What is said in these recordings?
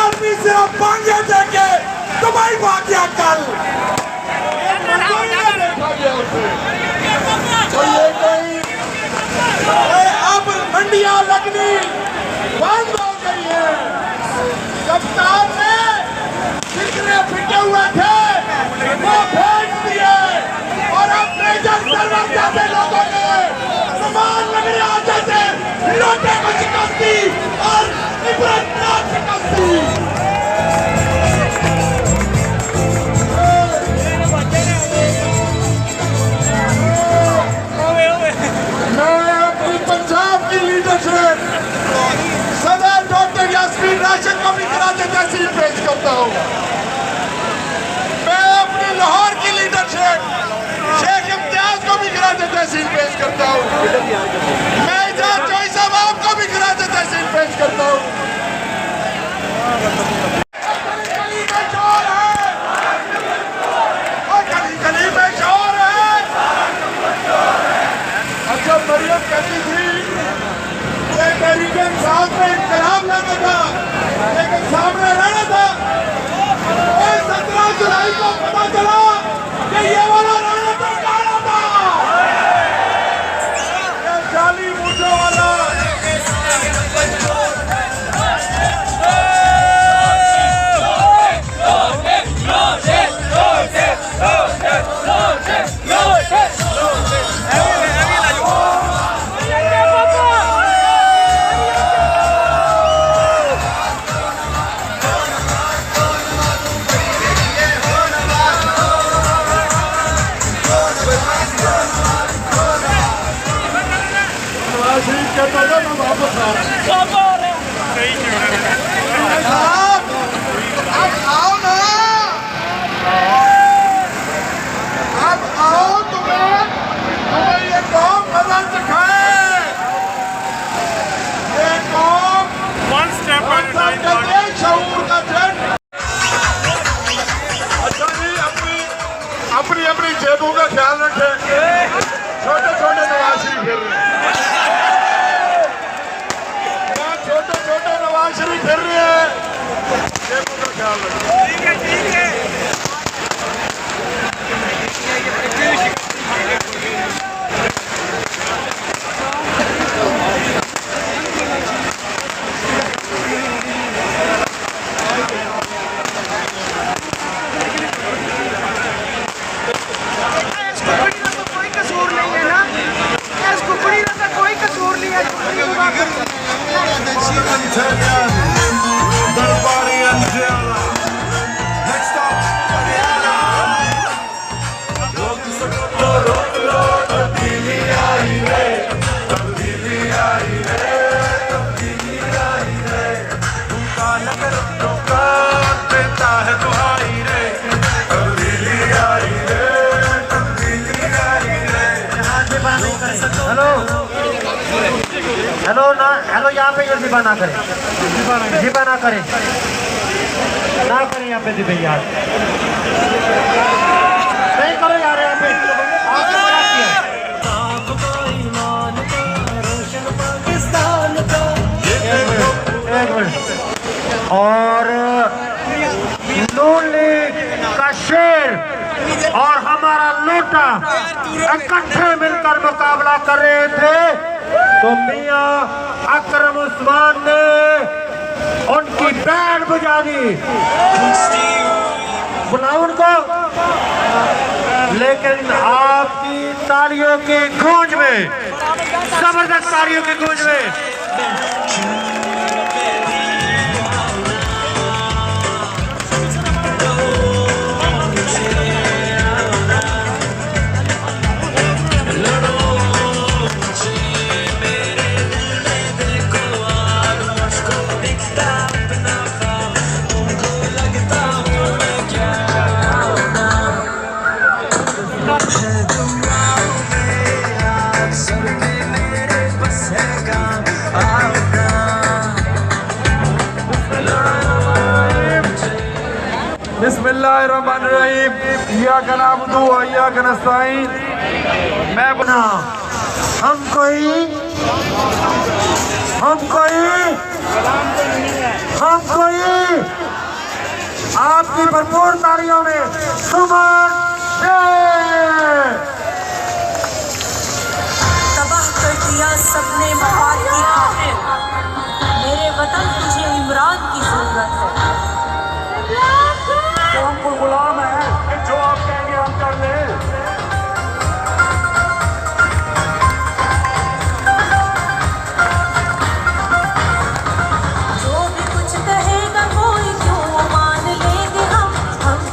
आदमी सिर्फ मांगे देके दुबई भाग गया कल। अब मंडियां लगनी बंद हो गई है। कप्तान ने जितने फिटे हुए थे वो फेंक दिए और अब मेजर सर्वर जैसे लोगों ने समान लगने आते थे लोटे को शिकस्ती और इबरतनाक शिकस्ती। मैं अपनी पंजाब की लीडरशिप सदर डॉक्टर यास्मीन राशिद को भी कराचे तहसील पेश करता हूँ। मैं अपनी लाहौर की लीडरशिप शेख इम्तियाज को भी कराचे तहसील पेश करता हूँ। मैं इजाज चौई साहब आपको भी कराचे तहसील पेश करता हूँ। गली में शोर है और गली में शोर है। अच्छा मरियम कहती थी कि तहरीक इंसाफ में इनकलाब लाना था लेकिन सामने रहना था। 17 जुलाई को पता चला कि ये वाला रहना तो काला था, ये जाली मूठों वाला। अपनी अपनी जेबों का ख्याल रखें। छोटे छोटे नवाज शरीफ फिर रहे हैं, छोटे छोटे नवाज शरीफ फिर रहे हैं, जेबों का ख्याल रखें। ठीक है हेलो ना, हेलो यहाँ पे ये जिबा ना करें, जिबा ना करें, ना करें यहाँ पे जिबे यार, नहीं करो यार यहाँ पे, आपने बड़ा किया। एक मिनट। और नून लीग का शेर और हमारा लोटा इकट्ठे मिलकर मुकाबला कर रहे थे तो मियां अकरम उस्मान ने उनकी बैंड बजा दी। बुलाओ उनको, लेकिन आपकी तालियों की गूंज में, जबरदस्त तालियों की गूंज में बिस्मिल्लाहिर्रहमानिर्रहीम। इय्याका नअबुदु व इय्याका नस्तईन। मैं बना हम कोई आपकी भरपूर तालियों में सुमन शेख। तबाह कर दिया सबने बहार किया है, मेरे वतन तुझे इमरान की जरूरत है। जो हम कोई गुलाम है कि जो आप कहेंगे हम कर ले। जो भी कुछ कहेगा कोई क्यों मान लेंगे हम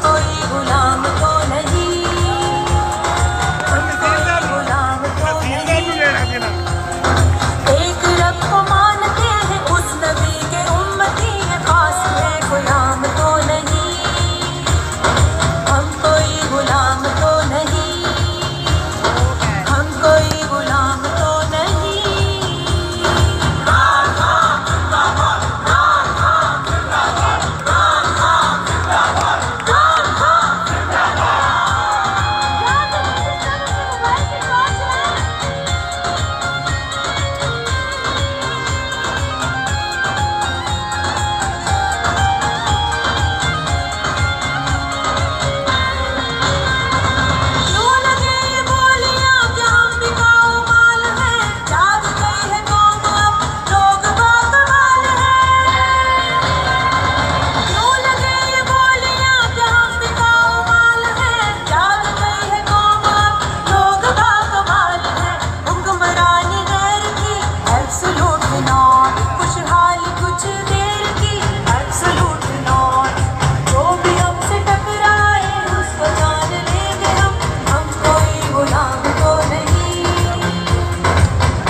कोई गुलाम तो नहीं, हम कोई गुलाम तो नहीं। एक रब को मानते हैं, उस नबी के उम्मती है, खास है गुलाम तो नहीं, हम कोई गुलाम तो नहीं, हम कोई गुलाम तो नहीं। क्यों लगे ये बोलियां कि हम बिकाऊ माल हैं, जाग गई है कौम अब लोग बाकमाल हैं। क्यों लगे ये बोलियां कि हम बिकाऊ माल हैं, जाग गई है कौम अब लोग बाकमाल हैं। हुक्मरानी गैर की एब्सोल्यूट नॉट, खुशहाली कुछ देर की एब्सोल्यूट नॉट। जो भी हमसे टकराए उसको जान लेंगे हम कोई गुलाम तो नहीं,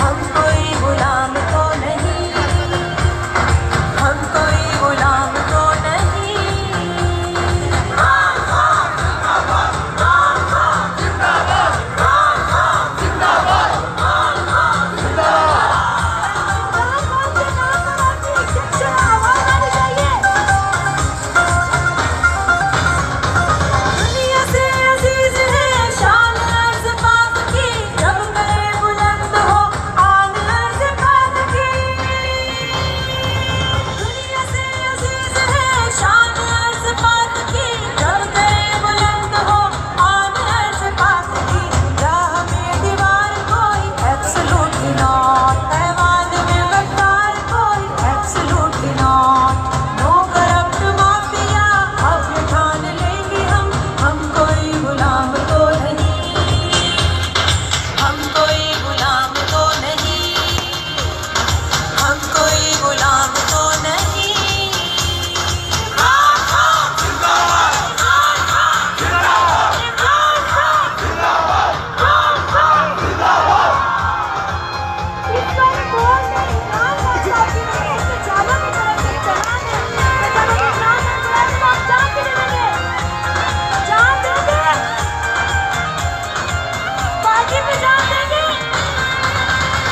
हम कोई गुलाम तो नहीं, हम कोई गुलाम तो नहीं। दुनिया से अजीज है शान अर्ज़ पाक की, जब गए बुलंद हो आन अर्ज़ पाक की। दुनिया से अजीज है शान अर्ज़ पाक की, जब गए बुलंद हो आन अर्ज़ पाक की। राह में दीवार कोई एब्सोल्यूट नॉट, पैवान में गद्दार कोई absolute not. No corrupt mafia अब ठान लेंगे हम कोई गुलाम तो नहीं, हम कोई गुलाम तो नहीं, हम कोई गुलाम तो नहीं।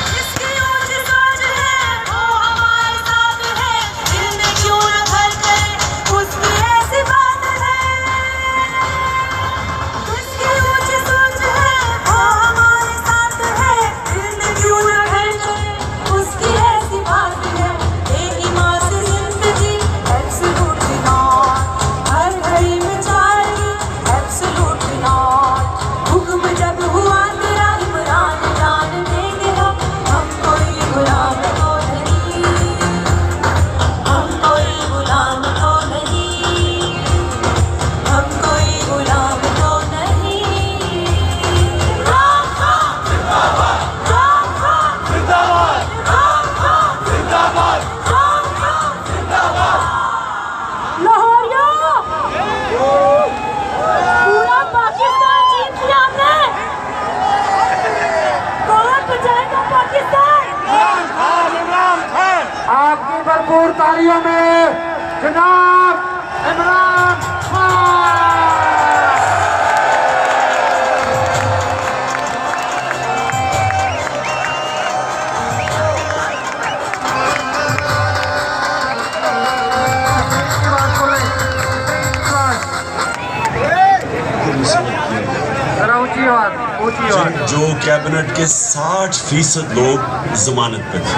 जिसकी ऊंच सोच है वो हमारे साथ है, दिल में क्यों न घर करे उसकी ऐसी बात है। जिसकी ऊंच सोच है वो हमारे साथ है, दिल में क्यों न घर करे उसकी ऐसी बात है। बेईमान से जिंदगी एब्सोल्यूट नॉट, हर घड़ी में चार्ली एब्सोल्यूट नॉट। हुक्म जब हुआ तेरा इमरान जान देंगे हम कोई गुलाम तो नहीं, हम कोई गुलाम तो नहीं, हम कोई गुलाम तो नहीं। लाहौरियों, पूरा पाकिस्तान जीत लिया हमने। कौन बचाएगा पाकिस्तान? आपकी भरपूर तालियों में जनाब इमरान खान। जरा ऊंची आवाज, ऊंची आवाज। जो कैबिनेट के 60% लोग जमानत पे थे,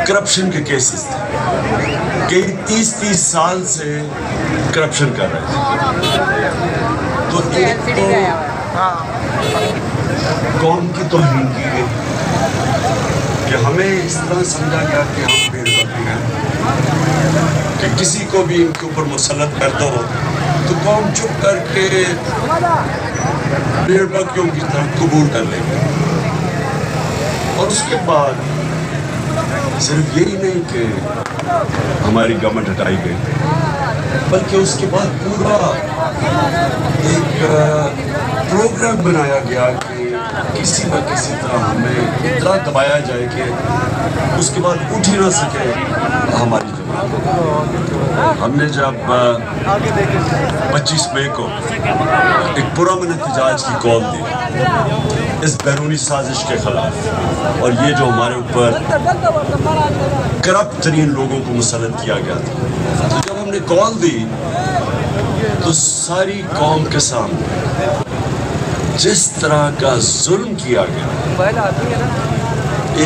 करप्शन के केसेस थे, कई 30-30 साल से करप्शन कर रहे थे। तो एक तो कौम की तौहीन की गई कि हमें इस तरह समझा गया कि हम बेअदब हैं, कि किसी को भी इनके ऊपर मुसल्लत कर दो तो कौम चुप करके बेअदबियों की तरह कबूल कर लेंगे। और उसके बाद सिर्फ यही नहीं कि हमारी गवर्नमेंट हटाई गई, बल्कि उसके बाद पूरा एक प्रोग्राम बनाया गया कि किसी न किसी तरह हमें इतना दबाया जाए कि उसके बाद उठ ही ना सके हमारी जमात। हमने जब 25 मई को एक पुरअमन एहतजाज की कॉल दी इस बैरूनी साजिश के खिलाफ, और ये जो हमारे ऊपर करप्ट तरीन लोगों को मुसल्लत किया गया था, तो जब हमने कॉल दी तो सारी कौम के सामने जिस तरह का जुल्म किया गया,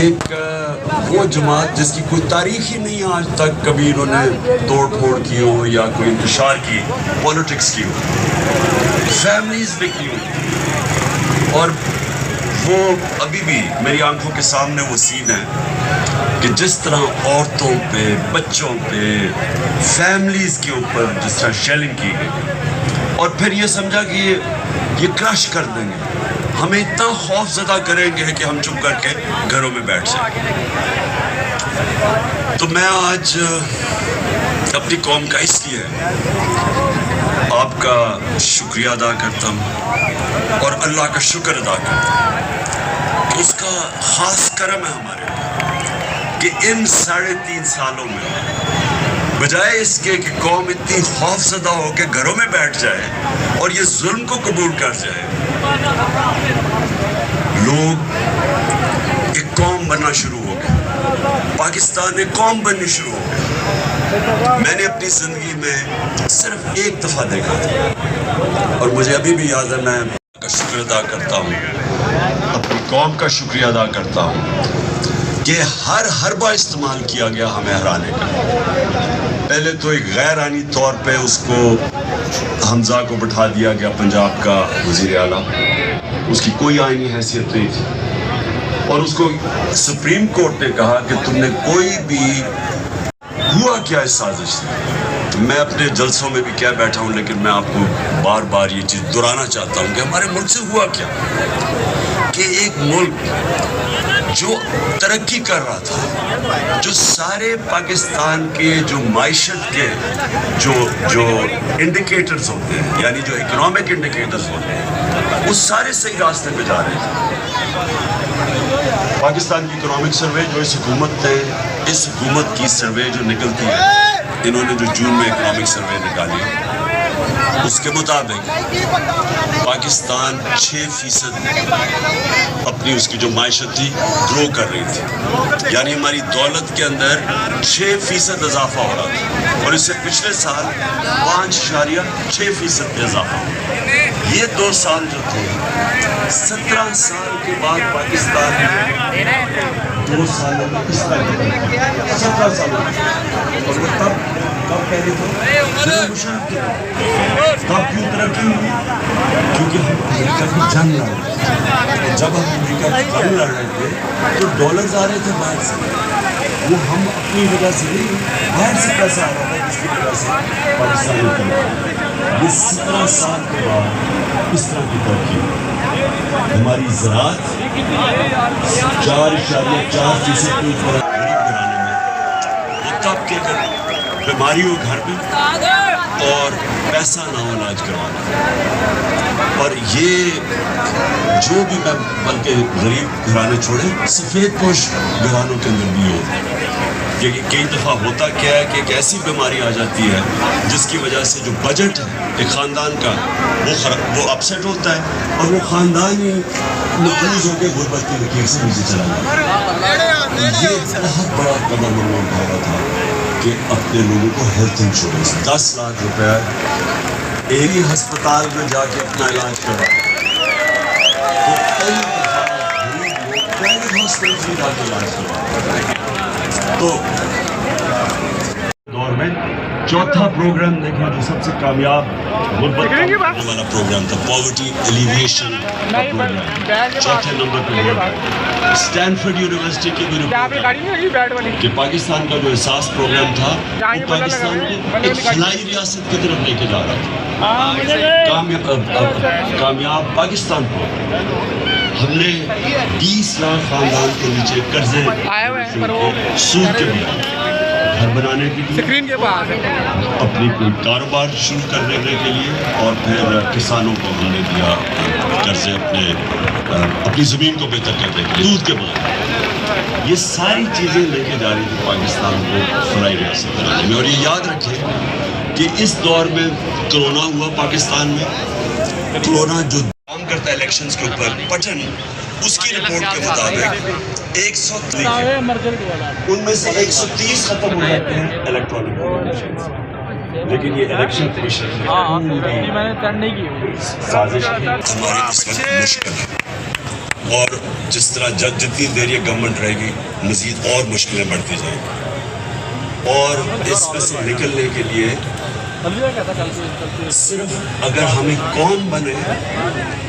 एक वो जमात जिसकी कोई तारीख ही नहीं आज तक कभी इन्होंने तोड़ फोड़ की हो या कोई इंतशार की, पॉलिटिक्स की हो, फैमिलीज बिकी हो, और वो अभी भी मेरी आंखों के सामने वो सीन है कि जिस तरह औरतों पे, बच्चों पे, फैमिलीज के ऊपर जिस तरह शेलिंग की गई, और फिर ये समझा कि ये क्रश कर देंगे, हमें इतना खौफजदा करेंगे कि हम चुप करके घरों में बैठ जाएंगे। तो मैं आज अपनी कौम का इसलिए आपका शुक्रिया अदा करता हूँ और अल्लाह का शुक्र अदा करता हूँ कि उसका खास करम है हमारे ऊपर कि इन 3.5 सालों में बजाय इसके कि कौम इतनी खौफजदा हो के घरों में बैठ जाए और ये जुल्म को कबूल कर जाए, लोग एक कौम बनना शुरू हो गए, पाकिस्तान एक कौम बननी शुरू हो गई। मैंने अपनी ज़िंदगी में सिर्फ एक दफ़ा देखा था और मुझे अभी भी याद है, मैं का शुक्र अदा करता हूँ, अपनी कौम का शुक्रिया अदा करता हूँ कि हर हरबा इस्तेमाल किया गया हमें हराने का। पहले तो एक गैर आनी तौर पे उसको हमजा को बिठा दिया गया पंजाब का वज़ीर आला, उसकी कोई आईनी हैसियत नहीं थी, और उसको सुप्रीम कोर्ट ने कहा कि तुमने कोई भी हुआ क्या इस साजिश से। तो मैं अपने जलसों में भी क्या बैठा हूँ, लेकिन मैं आपको बार बार ये चीज़ दोहराना चाहता हूँ कि हमारे मुल्क से हुआ क्या कि एक मुल्क जो तरक्की कर रहा था, जो सारे पाकिस्तान के जो माइशत के जो इंडिकेटर्स होते हैं, यानी जो इकोनॉमिक इंडिकेटर्स होते हैं, वो सारे सही रास्ते पे जा रहे थे। पाकिस्तान की इकोनॉमिक सर्वे जो इस हुकूमत की सर्वे जो निकलती है, इन्होंने जो जून में इकोनॉमिक सर्वे निकाली, उसके मुताबिक पाकिस्तान 6% अपनी उसकी जो माइशत थी ग्रो कर रही थी, यानी हमारी दौलत के अंदर 6% इजाफा हो रहा था, और इससे पिछले साल 5.6% पे इजाफा। ये 2 साल जो थे, 17 साल के बाद पाकिस्तान में 2 सालों में इस तरह 17 सालों में, और वो तब पहले तो तब क्यों तरक्की हुई, क्योंकि हम अमेरिका की जंग लड़ रहे थे। जब हम अमेरिका की जंग लड़ रहे थे तो डॉलर्स आ रहे थे बाहर से, वो हम अपनी वजह से नहीं, बाहर से पैसा आ रहा था, जिसकी वजह से पाकिस्तान में ये 17 साल के बाद इस तरह की तरक्की। हमारी ज़राअत 4.4% के ऊपर गरीब घराने में, वो तब के कर बीमारी हो घर में और पैसा ना हो इलाज करवाना। और ये जो भी मैं बल्कि गरीब घराने छोड़े, सफ़ेद पोश घरानों के अंदर भी होता है। ये कई दफ़ा होता क्या है कि एक ऐसी बीमारी आ जाती है जिसकी वजह से जो बजट है एक ख़ानदान का वो अपसेट होता है, और वो ख़ानदान ही नफूज होकर गुर्बत की लकीर से नीचे चला जाता है। ये बहुत बड़ा कदम उन्होंने उठाया था कि अपने लोगों को हेल्थ इंश्योरेंस 10 लाख रुपया एक ही अस्पताल में जाके अपना इलाज करवा। तो तो दौर में चौथा प्रोग्राम देखा जो सबसे कामयाब गुर्बत वाला प्रोग्राम था, पॉवर्टी एलिविएशन का प्रोग्राम। चौथे नंबर पर स्टैनफोर्ड यूनिवर्सिटी की भी रिपोर्ट कि पाकिस्तान का जो एहसास प्रोग्राम था वो पाकिस्तान को एक खिलाई रियासत की तरफ लेके जा रहा था। कामयाब पाकिस्तान को हमने 20 लाख खानदान के नीचे कर्जे सूद के लिए घर बनाने के लिए, स्क्रीन के पास अपनी कोई कारोबार शुरू करने के लिए, और फिर किसानों को हमने दिया कर्जे अपनी ज़मीन को बेहतर करने के लिए दूध के बाद। ये सारी चीज़ें लेके जा रही थी पाकिस्तान को फलाई रियासत बनाने में। और ये याद रखें कि इस दौर में कोरोना हुआ पाकिस्तान में। कोरोना जो काम करता है इलेक्शंस के ऊपर, पटन उसकी रिपोर्ट के मुताबिक 130 उनमें से 130 खत्म हो जाते हैं इलेक्ट्रॉनिक वोटिंग। लेकिन ये इलेक्शन कमीशन साजिश हमारी इस वक्त मुश्किल है, और जिस तरह जितनी देर ये गवर्नमेंट रहेगी मजीद और मुश्किलें बढ़ती जाएंगी। और इसमें से निकलने के लिए सिर्फ अगर हमें कौम बने,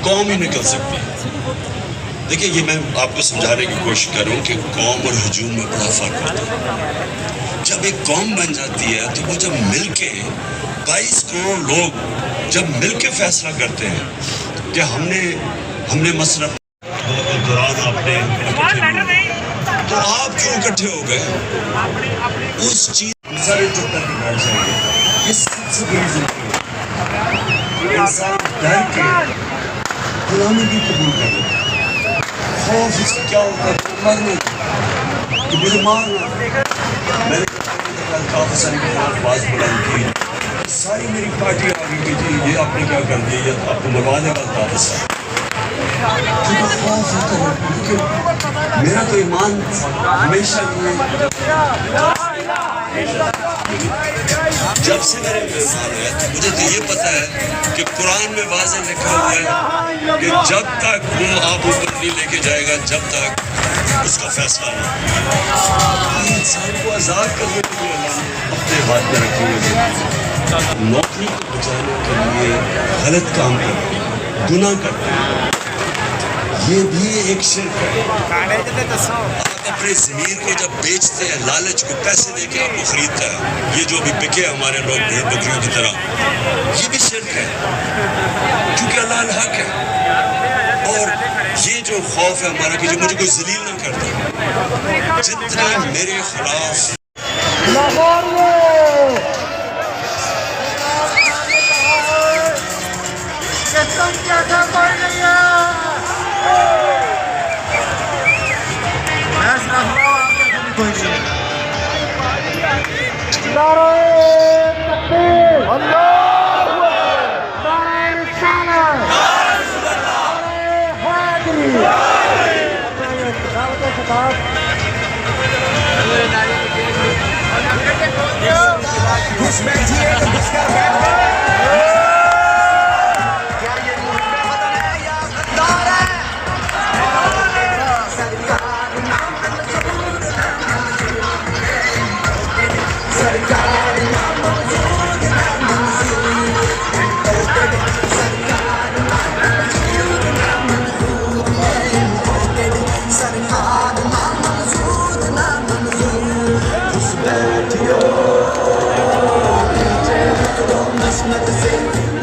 कौम ही निकल सकती है। देखिए, ये मैं आपको समझाने की कोशिश कर रहा हूँ कि कौम और हजूम में बड़ा फ़र्क होता है। जब एक कौम बन जाती है तो वो जब मिलके 22 करोड़ लोग जब मिलके फैसला करते हैं कि हमने मसरफ दौरान आपने तो आप जो इकट्ठे हो गए उस चीज़ सारे चुपता दिखाना चाहिए। ये सबसे बड़ी जिंदगी इंसान डर के गुलामी भी कबूल कर लेता है। खौफ इसका क्या होता है? मरने कि मुझे मारना। मैंने काफ़ी सारी के खिलाफ बात बुलंद की, सारी मेरी पार्टी आ गई कि जी ये आपने क्या कर दिया, ये आपको मरवा देगा वापस। क्योंकि खौफ होता है, क्योंकि मेरा तो ईमान हमेशा जब से मेरे ईमान है तो मुझे तो ये पता है कि कुरान में वाज़ेह लिखा हुआ है कि जब तक वो आप ऊपर नहीं लेके जाएगा, जब तक उसका फैसला नहीं। इंसान को आज़ाद करने के लिए अपने हाथ में रखी हुई नौकरी को बचाने के लिए गलत काम करते हैं, गुनाह करते हैं, ये भी एक शिर्क है। आप अपने ज़मीर को जब बेचते हैं, लालच को पैसे देके आपको खरीदता है, ये जो अभी बिके हमारे लोग भेड़ बकरियों की तरह, ये भी शिर्क है, क्योंकि अल्लाह हक है। और ये जो खौफ है हमारा कि जो मुझे कोई जलील ना करता, जितने मेरे खिलाफ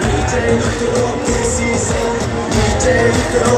नीचे उतरो किसी से, नीचे उतरो